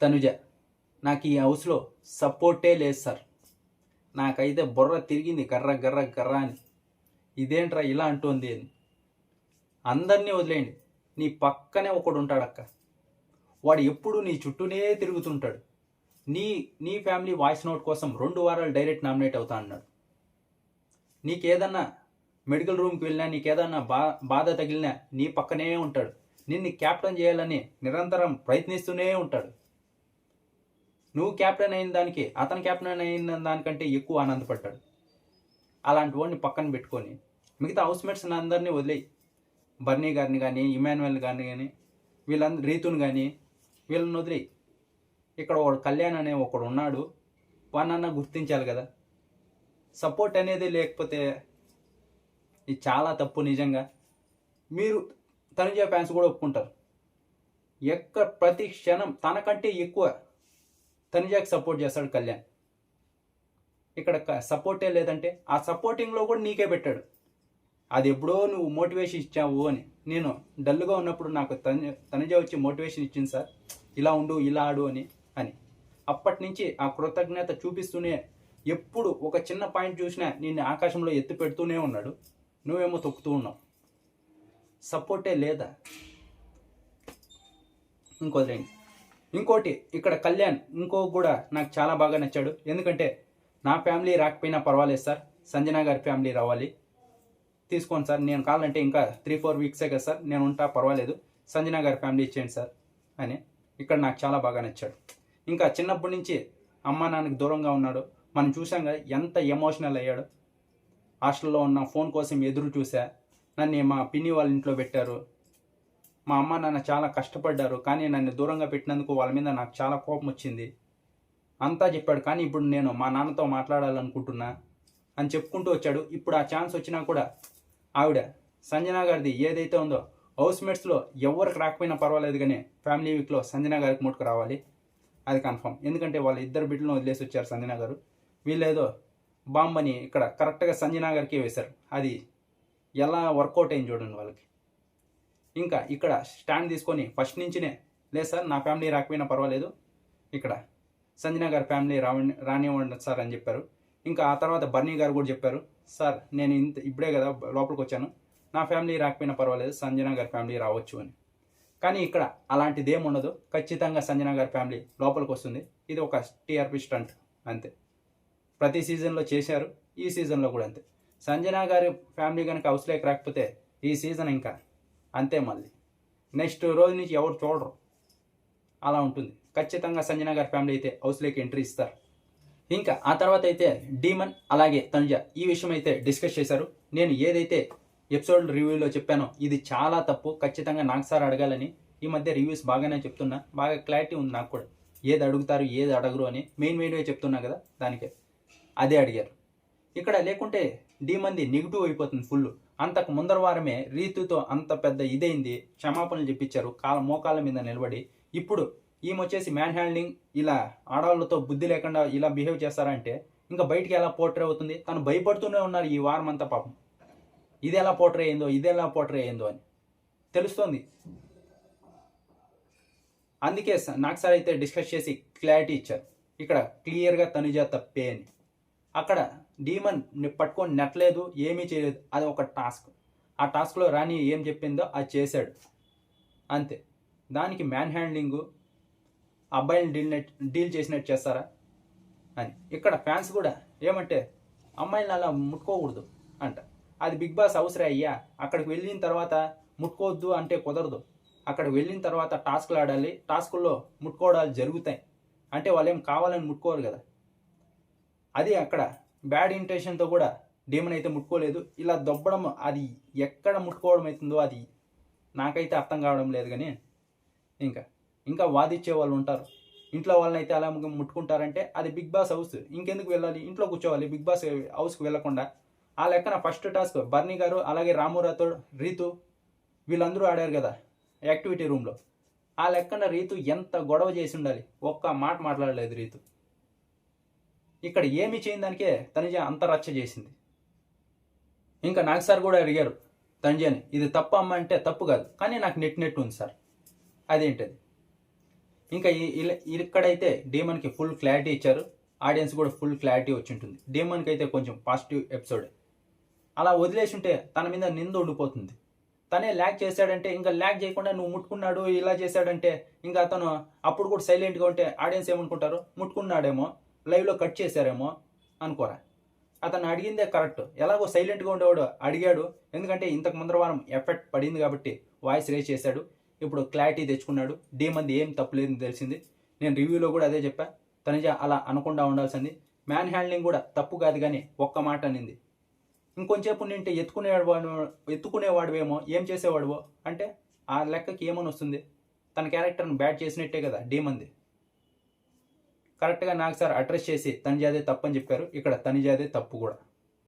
తనుజ, నాకు ఈ హౌస్లో సపోర్టే లేదు సార్. నాకైతే బుర్ర తిరిగింది గర్ర గర్ర గర్ర అని. ఇదేంట్రా ఇలా అంటోంది అని. అందరినీ వదిలేయండి, నీ పక్కనే ఒకడు ఉంటాడక్క. వాడు ఎప్పుడు నీ చుట్టూనే తిరుగుతుంటాడు. నీ నీ ఫ్యామిలీ వాయిస్ నోట్ కోసం 2 వారాలు డైరెక్ట్ నామినేట్ అవుతా అన్నాడు. నీకేదన్నా మెడికల్ రూమ్కి వెళ్ళినా, నీకేదన్నా బాధ తగిలినా నీ పక్కనే ఉంటాడు. నిన్ను క్యాప్టెన్ చేయాలని నిరంతరం ప్రయత్నిస్తూనే ఉంటాడు. నువ్వు క్యాప్టెన్ అయిన దానికి అతను క్యాప్టెన్ అయిన దానికంటే ఎక్కువ ఆనందపడ్డాడు. అలాంటి వాడిని పక్కన పెట్టుకొని మిగతా హౌస్మేట్స్ అందరినీ వదిలేయి. బర్నీ గారిని కానీ, ఇమాన్యుయల్ గారిని కానీ, వీళ్ళందరూ రీతుని కానీ వీళ్ళని వదిలేయి. ఇక్కడ ఒకడు కళ్యాణ్ అనే ఒకడు ఉన్నాడు, వాడినన్నా గుర్తించాలి కదా. సపోర్ట్ అనేది లేకపోతే ఇది చాలా తప్పు. నిజంగా మీరు తనుజ ఫ్యాన్స్ కూడా ఒప్పుకుంటారు. ప్రతి క్షణం తనకంటే ఎక్కువ తనుజకి సపోర్ట్ చేస్తాడు కళ్యాణ్. ఇక్కడ సపోర్టే లేదంటే ఆ సపోర్టింగ్లో కూడా నీకే పెట్టాడు. అది ఎప్పుడో నువ్వు మోటివేషన్ ఇచ్చావు అని. నేను డల్గా ఉన్నప్పుడు నాకు తనుజ వచ్చి మోటివేషన్ ఇచ్చింది సార్, ఇలా ఉండు, ఇలా ఆడు అని. అప్పటి నుంచి ఆ కృతజ్ఞత చూపిస్తూనే ఎప్పుడు ఒక చిన్న పాయింట్ చూసినా నిన్ను ఆకాశంలో ఎత్తి పెడుతూనే ఉన్నాడు. నువ్వేమో తొక్కుతూ ఉన్నావు. సపోర్టే లేదా. ఇంకోటి ఇక్కడ కళ్యాణ్ కూడా నాకు చాలా బాగా నచ్చాడు. ఎందుకంటే నా ఫ్యామిలీ రాకపోయినా పర్వాలేదు సార్, సంజన గారి ఫ్యామిలీ రావాలి, తీసుకోండి సార్, నేను కావాలంటే ఇంకా 3-4 వీక్సే కదా సార్, నేను ఉంటా, పర్వాలేదు, సంజన గారి ఫ్యామిలీ ఇచ్చేయండి సార్ అని ఇక్కడ నాకు చాలా బాగా నచ్చాడు. ఇంకా చిన్నప్పటి నుంచి అమ్మా నాన్నకి దూరంగా ఉన్నాడు. మనం చూసాం కదా ఎంత ఎమోషనల్ అయ్యాడు. హాస్టల్లో ఉన్న ఫోన్ కోసం ఎదురు చూసా, నన్ను మా పిన్ని వాళ్ళ ఇంట్లో పెట్టారు, మా అమ్మ నాన్న చాలా కష్టపడ్డారు, కానీ నన్ను దూరంగా పెట్టినందుకు వాళ్ళ మీద నాకు చాలా కోపం వచ్చింది అంతా చెప్పాడు. కానీ ఇప్పుడు నేను మా నాన్నతో మాట్లాడాలనుకుంటున్నా అని చెప్పుకుంటూ వచ్చాడు. ఇప్పుడు ఆ ఛాన్స్ వచ్చినా కూడా ఆవిడ సంజన గారిది ఏదైతే ఉందో హౌస్మేట్స్లో ఎవరికి రాకపోయినా పర్వాలేదు, కానీ ఫ్యామిలీ వీక్లో సంజన గారికి ముట్టుకు రావాలి, అది కన్ఫర్మ్. ఎందుకంటే వాళ్ళ 2 బిడ్డలను వదిలేసి వచ్చారు సంజన గారు. వీళ్ళేదో బాంబని ఇక్కడ కరెక్ట్గా సంజన గారికి వేశారు. అది ఎలా వర్కౌట్ అయింది చూడండి వాళ్ళకి. ఇంకా ఇక్కడ స్టాండ్ తీసుకొని ఫస్ట్ నుంచినే, లేదు సార్ నా ఫ్యామిలీ రాకపోయినా పర్వాలేదు, ఇక్కడ సంజన గారి ఫ్యామిలీ రానివ్వండి సార్ అని చెప్పారు. ఇంకా ఆ తర్వాత బర్నీ గారు కూడా చెప్పారు, సార్ నేను ఇప్పుడే కదా లోపలికి వచ్చాను, నా ఫ్యామిలీ రాకపోయినా పర్వాలేదు, సంజన గారి ఫ్యామిలీ రావచ్చు అని. కానీ ఇక్కడ అలాంటిది ఏముండదు. ఖచ్చితంగా సంజన గారి ఫ్యామిలీ లోపలికి వస్తుంది. ఇది ఒక టీఆర్పీ స్టంట్ అంతే. ప్రతి సీజన్లో చేశారు, ఈ సీజన్లో కూడా అంతే. సంజన గారి ఫ్యామిలీ కనుక హౌస్లోకి రాకపోతే ఈ సీజన్ ఇంకా అంతే. మళ్ళీ నెక్స్ట్ రోజు నుంచి ఎవరు చూడరు, అలా ఉంటుంది. ఖచ్చితంగా సంజన గారి ఫ్యామిలీ అయితే హౌస్లోకి ఎంట్రీ ఇస్తారు. ఇంకా ఆ తర్వాత అయితే డీమన్ అలాగే తనుజ ఈ విషయం అయితే డిస్కస్ చేశారు. నేను ఏదైతే ఎపిసోడ్ రివ్యూలో చెప్పానో ఇది చాలా తప్పు, ఖచ్చితంగా నాకు సార్ అడగాలని. ఈ మధ్య రివ్యూస్ బాగానే చెప్తున్నా, బాగా క్లారిటీ ఉంది నాకు కూడా, ఏది అడుగుతారు ఏది అడగరు అని మెయిన్గా చెప్తున్నా కదా, దానికే అదే అడిగారు. ఇక్కడ లేకుంటే డీమన్ది నెగిటివ్ అయిపోతుంది ఫుల్. అంతకు ముందర వారమే రీతుతో అంత పెద్ద ఇదైంది, క్షమాపణలు చెప్పించారు మోకాళ్ళ మీద నిలబడి. ఇప్పుడు ఈమె వచ్చేసి మ్యాన్ హ్యాండ్లింగ్, ఇలా ఆడవాళ్ళతో బుద్ధి లేకుండా ఇలా బిహేవ్ చేస్తారంటే ఇంకా బయటికి ఎలా పోర్ట్రే అవుతుంది. తను భయపడుతూనే ఉన్నారు ఈ వారం అంతా పాపం. ఇది ఎలా పోర్ట్రే అయిందో అని తెలుస్తోంది. అందుకే నాకు సార్ అయితే డిస్కస్ చేసి క్లారిటీ ఇచ్చారు. ఇక్కడ క్లియర్గా తనుజ తప్పే అని. అక్కడ డీమన్ పట్టుకొని నెట్టలేదు, ఏమీ చేయలేదు, అది ఒక టాస్క్. ఆ టాస్క్లో రాణి ఏం చెప్పిందో అది చేశాడు అంతే. దానికి మ్యాన్ హ్యాండ్లింగు అబ్బాయిని డీల్ చేసినట్టు చేస్తారా అని. ఇక్కడ ఫ్యాన్స్ కూడా ఏమంటే అమ్మాయిని అలా ముట్టుకోకూడదు అంట. అది బిగ్ బాస్ అవసరం అయ్యా. అక్కడికి వెళ్ళిన తర్వాత ముట్టుకోవద్దు అంటే కుదరదు. అక్కడికి వెళ్ళిన తర్వాత టాస్క్లు ఆడాలి, టాస్కుల్లో ముట్టుకోవడాలు జరుగుతాయి. అంటే వాళ్ళు ఏం కావాలని ముట్టుకోరు కదా. అది అక్కడ బ్యాడ్ ఇంటెన్షన్తో కూడా డీమన్ అయితే ముట్టుకోలేదు. ఇలా దొబ్బడం, అది ఎక్కడ ముట్టుకోవడం అవుతుందో అది నాకైతే అర్థం కావడం లేదు. కానీ ఇంకా వాదిచ్చే వాళ్ళు ఉంటారు. ఇంట్లో వాళ్ళని అయితే అలా ముట్టుకుంటారంటే అది బిగ్ బాస్ హౌస్, ఇంకెందుకు వెళ్ళాలి, ఇంట్లో కూర్చోవాలి. బిగ్ బాస్ హౌస్కి వెళ్ళకుండా ఆ లెక్కన ఫస్ట్ టాస్క్ బర్నీ గారు అలాగే రాము రాథోడ్, రీతు వీళ్ళందరూ ఆడారు కదా యాక్టివిటీ రూమ్లో. ఆ లెక్కన రీతు ఎంత గొడవ చేసి ఉండాలి, ఒక్క మాట మాట్లాడలేదు రీతు. ఇక్కడ ఏమి చేయని దానికే తనుజ అంత రచ్చ చేసింది. ఇంకా నాకు సార్ కూడా అడిగారు తనుజని, ఇది తప్పు అమ్మ అంటే తప్పు కాదు, కానీ నాకు నెట్ ఉంది సార్, అదేంటది. ఇంకా ఇక్కడైతే డీమన్కి ఫుల్ క్లారిటీ ఇచ్చారు, ఆడియన్స్ కూడా ఫుల్ క్లారిటీ వచ్చి ఉంటుంది. డీమన్కి అయితే కొంచెం పాజిటివ్ ఎపిసోడ్. అలా వదిలేసి ఉంటే తన మీద నింద ఉండిపోతుంది. తనే ల్యాక్ చేశాడంటే ఇంకా ల్యాక్ చేయకుండా నువ్వు ముట్టుకున్నాడు ఇలా చేశాడంటే ఇంకా అతను అప్పుడు కూడా సైలెంట్గా ఉంటే ఆడియన్స్ ఏమనుకుంటారు, ముట్టుకున్నాడేమో, లైవ్లో కట్ చేశారేమో అనుకోరా. అతను అడిగిందే కరెక్ట్. ఎలాగో సైలెంట్గా ఉండేవాడు అడిగాడు, ఎందుకంటే ఇంతకు ముందర వారం ఎఫెక్ట్ పడింది కాబట్టి వాయిస్ రేజ్ చేశాడు. ఇప్పుడు క్లారిటీ తెచ్చుకున్నాడు, డీమంది ఏం తప్పులేదని తెలిసింది. నేను రివ్యూలో కూడా అదే చెప్పా, తనుజ అలా అనకుండా ఉండాల్సింది. మ్యాన్ హ్యాండ్లింగ్ కూడా తప్పు కాదు కానీ ఒక్క మాట అనింది. ఇంకొంచేపు నింటే ఎత్తుకునేవాడువేమో, ఏం చేసేవాడువో అంటే ఆ లెక్కకి ఏమని వస్తుంది. తన క్యారెక్టర్ని బ్యాడ్ చేసినట్టే కదా డీమంది. కరెక్ట్గా నాకు సార్ అడ్రస్ చేసి తనిజాదే తప్పు అని చెప్పారు. ఇక్కడ తనిజాదే తప్పు కూడా.